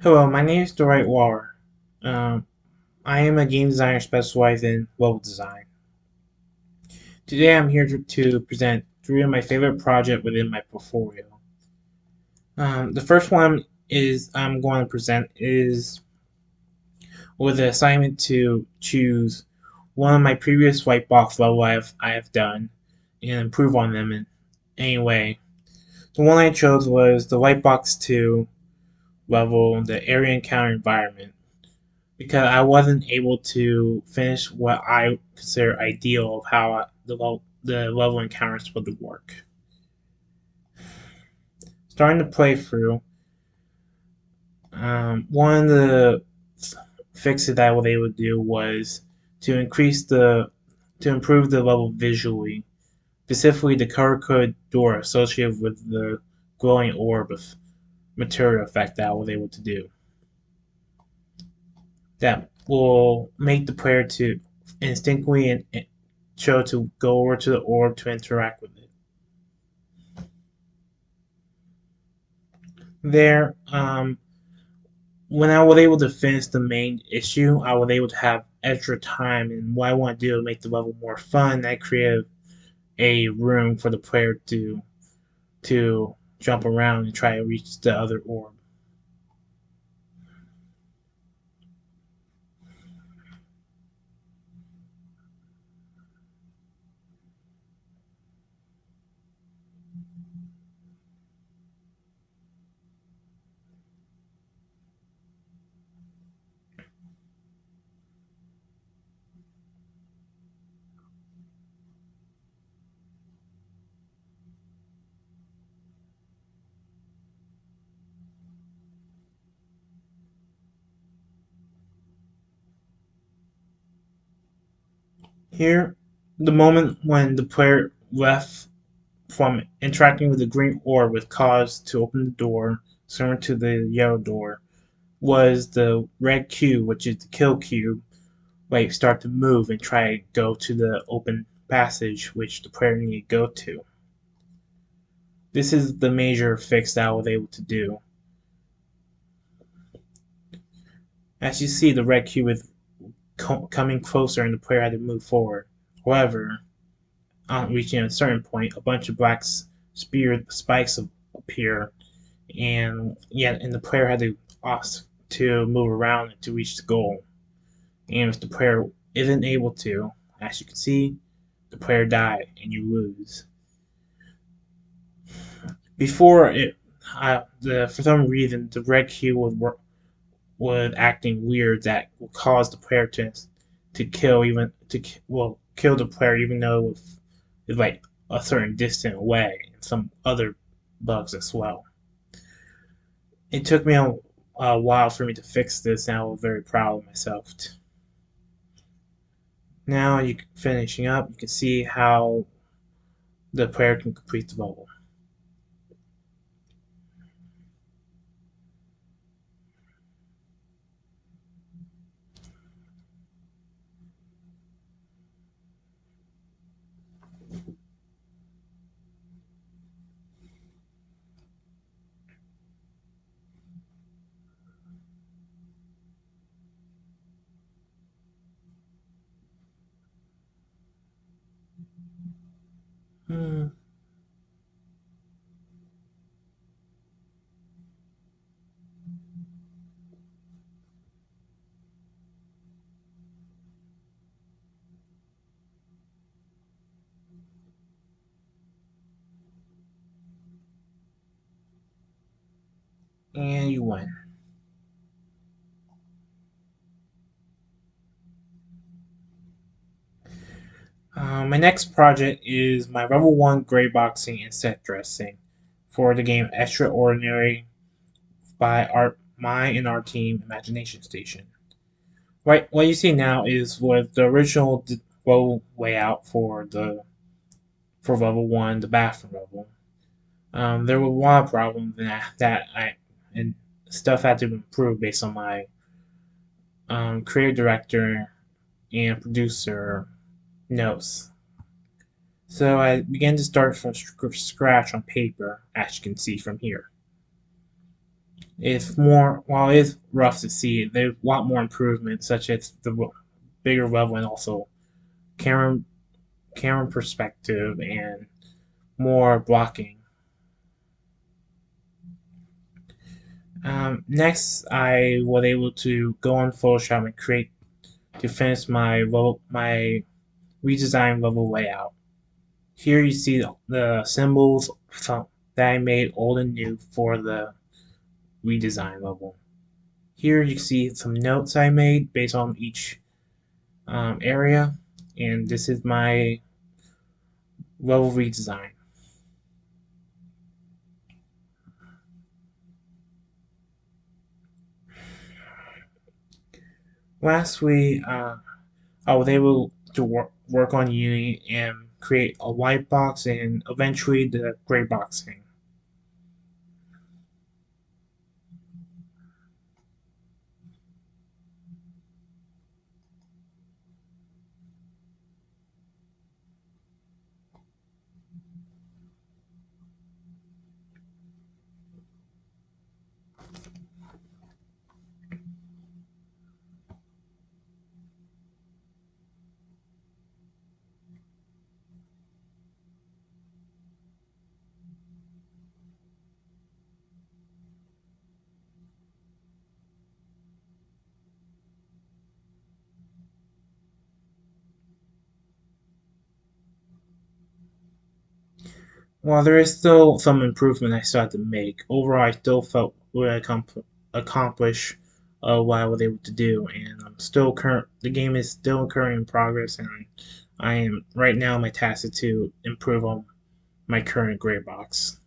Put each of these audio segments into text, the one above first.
Hello, my name is Dwight Waller. Um, I am a game designer specialized in level design. Today I'm here to present three of my favorite projects within my portfolio. The first one is I'm going to present is with the assignment to choose one of my previous white box level I have done and improve on them in any way. The one I chose was the white box 2 level, the area encounter environment, because I wasn't able to finish what I consider ideal of how the level encounters would work. Starting to play through, one of the fixes that I was able to do was to improve the level visually, specifically the color code door associated with the glowing orb of material effect that I was able to do. That will make the player to instinctively and show to go over to the orb to interact with it. There, when I was able to finish the main issue, I was able to have extra time, and what I want to do to make the level more fun, I created a room for the player to jump around and try to reach the other orb. Here, the moment when the player left from interacting with the green orb with cause to open the door, similar to the yellow door, was the red cube, which is the kill cube, like start to move and try to go to the open passage which the player needed to go to. This is the major fix that I was able to do. As you see, the red cube is coming closer and the player had to move forward. However, on reaching a certain point, a bunch of black spear spikes appear, and the player had to ask to move around to reach the goal. And if the player isn't able to, as you can see, the player died and you lose. Before it, for some reason, the red cube was acting weird that would cause the player to kill the player even though it was like a certain distant away, and some other bugs as well. It took me a while for me to fix this, and I was very proud of myself. Now you finishing up, you can see how the player can complete the level. Hmm. And you win. My next project is my level 1 gray boxing and set dressing for the game Extraordinary by my and our team Imagination Station. Right, what you see now is what the original level layout for level 1, the bathroom level. There were a lot of problems and stuff had to improve based on my creative director and producer notes. So I began to start from scratch on paper, as you can see from here. It's more, while it's rough to see, there's a lot more improvements, such as the bigger level and also camera camera perspective and more blocking. Next, I was able to go on Photoshop and create to finish my redesigned level layout. Here you see the symbols that I made old and new for the redesign level. Here you see some notes I made based on each area, and this is my level redesign. Lastly, I was able to work on Unity and create a white box and eventually the gray boxing. While there is still some improvement I still have to make, overall I still felt what I accomplished what I was able to do, and I'm still current. The game is still currently in progress, and I am right now my task is to improve on my current gray box.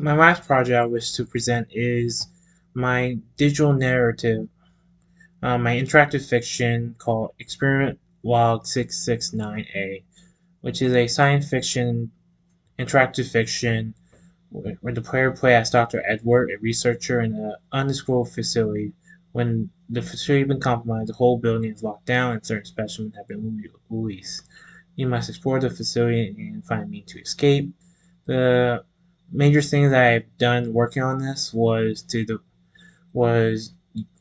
My last project I wish to present is my digital narrative, my interactive fiction called Experiment Log 669A, which is a science fiction interactive fiction where the player plays as Dr. Edward, a researcher in an undisclosed facility. When the facility has been compromised, the whole building is locked down and certain specimens have been released. You must explore the facility and find a means to escape. The major things that I've done working on this was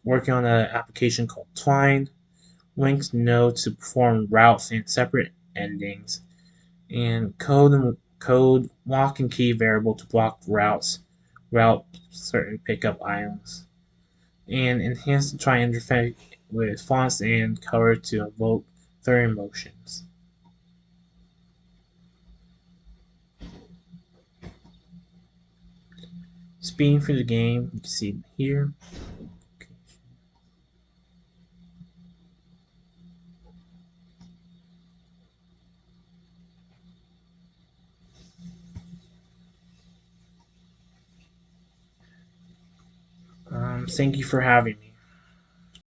working on an application called Twine, links nodes to perform routes and separate endings, and code lock and key variable to block route certain pickup items, and enhance the Twine interface with fonts and color to evoke certain emotions. Speeding through the game, you can see here. Thank you for having me.